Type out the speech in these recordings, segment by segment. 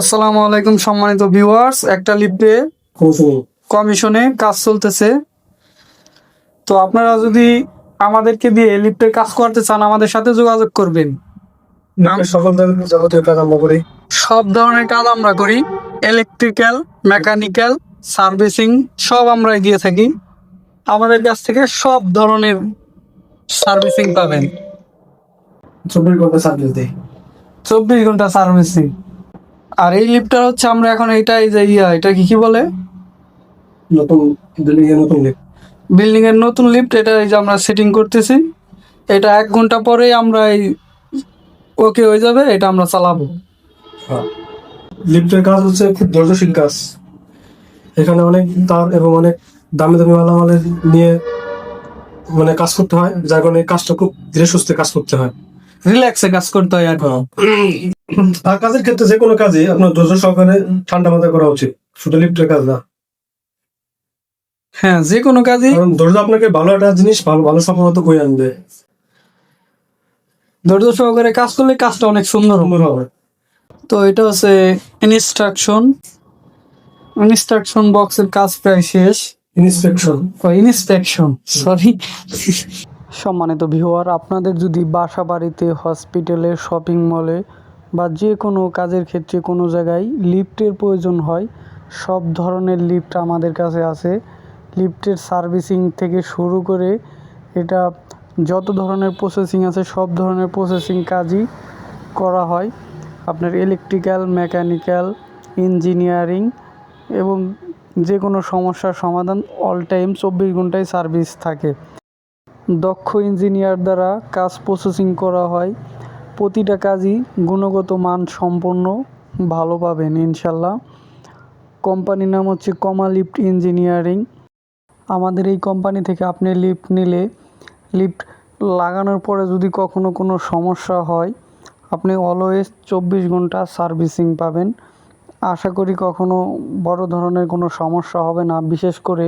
আসসালামু আলাইকুম সম্মানিত ভিউয়ার্স, একটা লিফটে কমিশনে কাজ চলতেছে। তো আপনারা যদি আমাদেরকে দিয়ে লিফটের কাজ করতে চান আমাদের সাথে যোগাযোগ করবেন। সকল ধরনের যাবতীয় কাজ আমরা করি। সব ধরনের কাজ আমরা করি, ইলেকট্রিক্যাল, মেকানিক্যাল, সার্ভিসিং সব আমরাই দিয়ে থাকি। আমাদের কাছ থেকে সব ধরনের সার্ভিসিং পাবেন। 24 ঘন্টা সার্ভিস দিই। 24 ঘন্টা সার্ভিসিং। আর এই লিফটটা হচ্ছে আমরা এখন এটাই যে এটা কি বলে, নতুন নতুন লিফট। বিল্ডিং এর নতুন লিফট। এটা এই যে আমরা সেটিং করতেছি। এটা 1 ঘন্টা পরেই আমরা এই ওকে হয়ে যাবে, এটা আমরা চালাবো। লিফটের কাজ হচ্ছে খুব ধৈর্যশীল কাজ। এখানে অনেক তার এবং অনেক দামি দামি মালামালের নিয়ে কাজ করতে হয়, যার কারণে এই কাজটা খুব ধীরে সুস্থে কাজ করতে হয়। রিল্যাক্সে কাজ করতে হয় আর কি। আর কাজের ক্ষেত্রে যে কোনো কাজই আপনার ধৈর্য সহকারে ঠান্ডা মাথায় করা উচিত, শুধু লিফটের কাজ না। হ্যাঁ, যে কোনো কাজই কারণ ধৈর্য আপনাকে ভালো একটা জিনিস ভালো ভালো সফলতা বয়ে আনবে। ধৈর্য সহকারে কাজ করলে কাজটা অনেক সুন্দর হবে। সুন্দর হবে। তো এটা হচ্ছে ইনস্ট্রাকশন বক্সের কাজ প্রায় শেষ। Inspection sorry. সম্মানিত ভিউয়ার, আপনাদের যদি বাসা বাড়িতে, হসপিটালে, শপিং মলে বা যে কোনো কাজের ক্ষেত্রে কোনো জায়গায় লিফটের প্রয়োজন হয়, সব ধরনের লিফট আমাদের কাছে আছে। লিফটের সার্ভিসিং থেকে শুরু করে এটা যত ধরনের প্রসেসিং আছে সব ধরনের প্রসেসিং কাজই করা হয়। আপনার ইলেকট্রিক্যাল, মেকানিক্যাল, ইঞ্জিনিয়ারিং এবং যে কোনো সমস্যার সমাধান অল টাইম 24 ঘন্টায় সার্ভিস থাকে। দক্ষ ইঞ্জিনিয়ার দ্বারা কাজ প্রসেসিং করা হয়। প্রতিটা কাজই গুণগত মান সম্পন্ন ভালো পাবেন ইনশাল্লাহ। কোম্পানির নাম হচ্ছে কমা লিফট ইঞ্জিনিয়ারিং। আমাদের এই কোম্পানি থেকে আপনি লিফট নিলে, লিফট লাগানোর পরে যদি কখনো কোনো সমস্যা হয়, আপনি অলওয়েজ 24 ঘন্টা সার্ভিসিং পাবেন। আশা করি কখনো বড় ধরনের কোনো সমস্যা হবে না। বিশেষ করে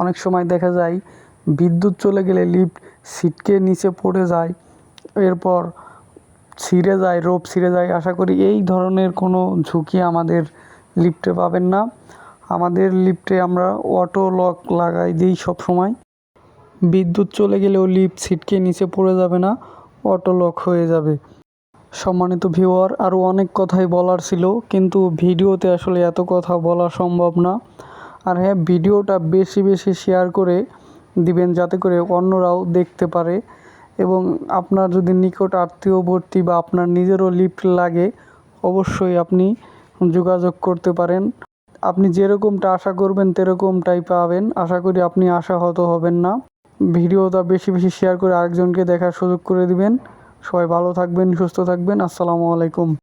অনেক সময় দেখা যায় বিদ্যুৎ চলে গেলে লিফট ছিটকে নিচে পড়ে যায়, এরপর ছিঁড়ে যায়, রোপ ছিঁড়ে যায়। আশা করি এই ধরনের কোনো ঝুঁকি আমাদের লিফটে পাবেন না। আমাদের লিফটে আমরা অটো লক লাগাই দিই সব সময়। বিদ্যুৎ চলে গেলেও লিফট ছিটকে নিচে পড়ে যাবে না, অটো লক হয়ে যাবে। সম্মানিত ভিউয়ার, আরও অনেক কথাই বলার ছিল, কিন্তু ভিডিওতে আসলে এত কথা বলা সম্ভব না। আর হ্যাঁ, ভিডিওটা বেশি বেশি শেয়ার করে দিবেন যাতে করে অন্যরাও দেখতে পারে। এবং আপনার যদি নিকট আত্মীয়বর্তী বা আপনার নিজেরও লিফট লাগে, অবশ্যই আপনি যোগাযোগ করতে পারেন। আপনি যেরকমটা আশা করবেন সেরকমটাই পাবেন। আশা করি আপনি আশাহত হবেন না। ভিডিওটা বেশি বেশি শেয়ার করে আরেকজনকে দেখার সুযোগ করে দিবেন। সবাই ভালো থাকবেন, সুস্থ থাকবেন। আসসালামু আলাইকুম।